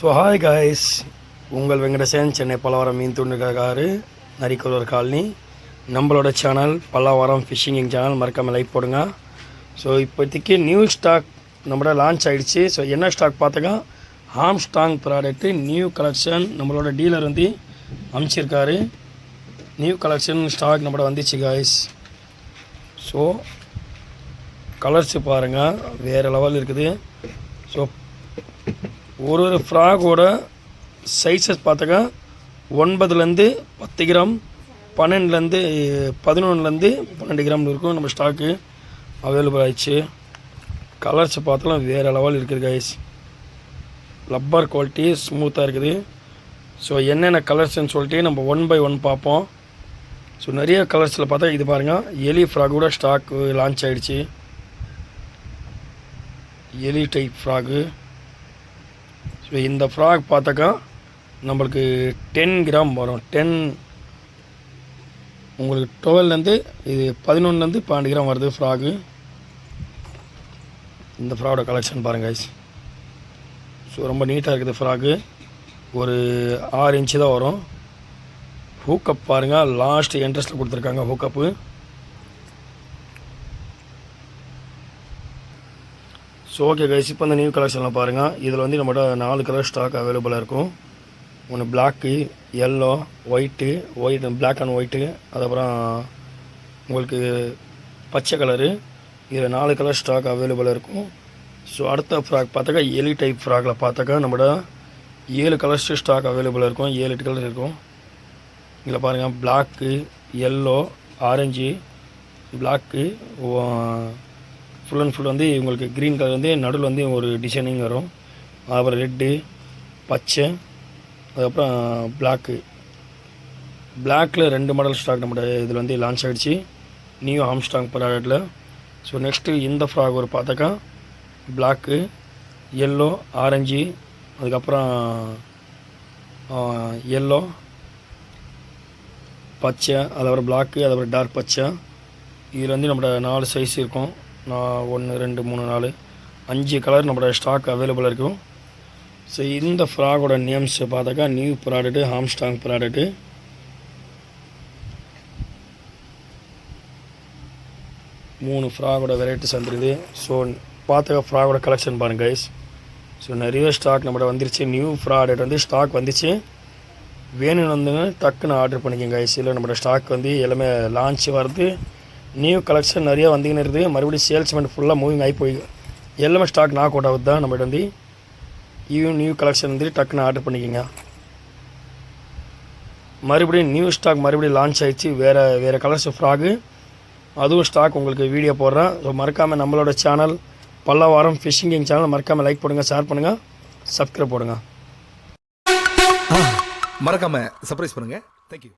So hi guys, உங்கள் வெங்கடேசன், சென்னை பல்லவரம் மீன் துண்டுக்காரு நரிக்குலர் colony. நம்மளோட channel Pallavaram phishing channel, மறக்காமல் லைக் போடுங்க. ஸோ இப்போதைக்கு நியூ ஸ்டாக் நம்மளோட லான்ச் ஆகிடுச்சு. ஸோ என்ன ஸ்டாக் பார்த்துங்க, ஆம்ஸ்ட்ராங் ப்ராடக்ட்டு நியூ கலெக்ஷன் நம்மளோட டீலர் வந்து அமைச்சிருக்காரு. நியூ கலெக்ஷன் ஸ்டாக் நம்மளோட வந்துச்சு காய்ஸ். ஸோ கலர்ஸு பாருங்கள், வேறு லெவல் இருக்குது. ஸோ ஒரு ஃப்ராகோட சைஸஸ் பார்த்தாக்கா 9லேருந்து 10 கிராம், 12லேருந்து 12 கிராம் இருக்கும். நம்ம ஸ்டாக்கு அவைலபிள் ஆகிடுச்சு. கலர்ஸ் பார்த்தாலும் வேறு லெவல் இருக்குது கைஸ். லப்பர் குவாலிட்டி ஸ்மூத்தாக இருக்குது. ஸோ என்னென்ன கலர்ஸ்ன்னு சொல்லிட்டு நம்ம 1 by 1 பார்ப்போம். ஸோ நிறைய கலர்ஸில் பார்த்தா இது பாருங்கள், எலி ஃப்ராகோட ஸ்டாக்கு லான்ச் ஆகிடுச்சு. எலி டைப் ஃப்ராகு. ஸோ இந்த ஃப்ராக் பார்த்தாக்கா நம்மளுக்கு 10 கிராம் வரும். உங்களுக்கு 12லேருந்து இது 11லேருந்து 12 கிராம் வருது ஃப்ராகு. இந்த ஃப்ராகோட கலெக்ஷன் பாருங்கள் கைஸ். ஸோ ரொம்ப நீட்டாக இருக்குது ஃப்ராகு. ஒரு 6 இன்ச்சு தான் வரும். ஹூக்கப் பாருங்கள், லாஸ்ட் என்ட்ரஸ்ட்டில் கொடுத்துருக்காங்க ஹூக்கப்பு. ஸோ ஓகே கைஸ், இப்போ இந்த நியூ கலெக்ஷனில் பாருங்கள். இதில் வந்து நம்மளோட 4 கலர் ஸ்டாக் அவைலபிளாக இருக்கும். ஒன்று black, yellow, white, black and white, அதுக்கப்புறம் உங்களுக்கு பச்சை கலரு. இதில் 4 கலர் ஸ்டாக் அவைலபிளாக இருக்கும். ஸோ அடுத்த ஃப்ராக் பார்த்தாக்கா எலி டைப் ஃப்ராகில் பார்த்தாக்கா நம்மளோட 7 கலர்ஸ் ஸ்டாக் அவைலபிளாக இருக்கும். 7-8 கலர் இருக்கும். இதில் பாருங்கள், black, yellow, orange, black, full and full வந்து உங்களுக்கு க்ரீன் கலர் வந்து நடுவில் வந்து ஒரு டிசைனிங் வரும். அப்புறம் ரெட்டு, பச்சை, அதுக்கப்புறம் பிளாக்கில் 2 மாடல் ஸ்டாக் நம்ம இதில் வந்து லான்ச் ஆகிடுச்சு நியூ ஆம்ஸ்ட்ராங் ப்ராடக்ட்டில். ஸோ நெக்ஸ்ட்டு இந்த ஃப்ராக் ஒரு பார்த்தாக்கா பிளாக்கு, எல்லோ, ஆரஞ்சு, அதுக்கப்புறம் எல்லோ, பச்சை, அதுக்கப்புறம் பிளாக்கு, அதுக்கப்புறம் டார்க் பச்சை. இதில் வந்து நம்மளோட 4 சைஸ் இருக்கும். 1 2 3 4 5 கலர் நம்மளோட ஸ்டாக் அவைலபிளாக இருக்கும். ஸோ இந்த ஃப்ராகோட நேம்ஸ் பார்த்தாக்கா நியூ ப்ராடக்ட்டு, ஆம்ஸ்ட்ராங் ப்ராடக்ட்டு. மூணு ஃப்ராகோட வெரைட்டிஸ் வந்துருக்குது. ஸோ பார்த்தாக்கா ஃப்ராகோட கலெக்ஷன் பாருங்கள் கைஸ். ஸோ நிறைய ஸ்டாக் நம்மளோட வந்துருச்சு. நியூ ப்ராடக்ட் வந்து ஸ்டாக் வந்துச்சு. வேணும்னு வந்துங்க டக்குன்னு ஆர்டர் பண்ணிக்கோங்க கைஸ். இல்லை நம்மளோட ஸ்டாக் வந்து எல்லாமே லான்ச் வருது. நியூ கலெக்ஷன் நிறையா வந்தீங்கன்னு இருக்குது. மறுபடியும் சேல்ஸ்மெண்ட் ஃபுல்லாக மூவிங் ஆகி போய் எல்லாமே ஸ்டாக் நாக் அவுட் ஆகுது தான். நம்மகிட்ட வந்து நியூ கலெக்ஷன் வந்து டக்குன்னு ஆர்டர் பண்ணிக்கோங்க. மறுபடியும் நியூ ஸ்டாக் மறுபடியும் லான்ச் ஆகிடுச்சு. வேறு கலர்ஸ் ஃப்ராகு, அதுவும் ஸ்டாக் உங்களுக்கு வீடியோ போடுறேன். ஸோ மறக்காமல் நம்மளோட சேனல் பல்லவரம் ஃபிஷிங் சேனல் மறக்காமல் லைக் பண்ணுங்கள், ஷேர் பண்ணுங்கள், சப்ஸ்கிரைப் போடுங்க. மறக்காமல் சர்ப்ரைஸ் பண்ணுங்கள். தேங்க்யூ.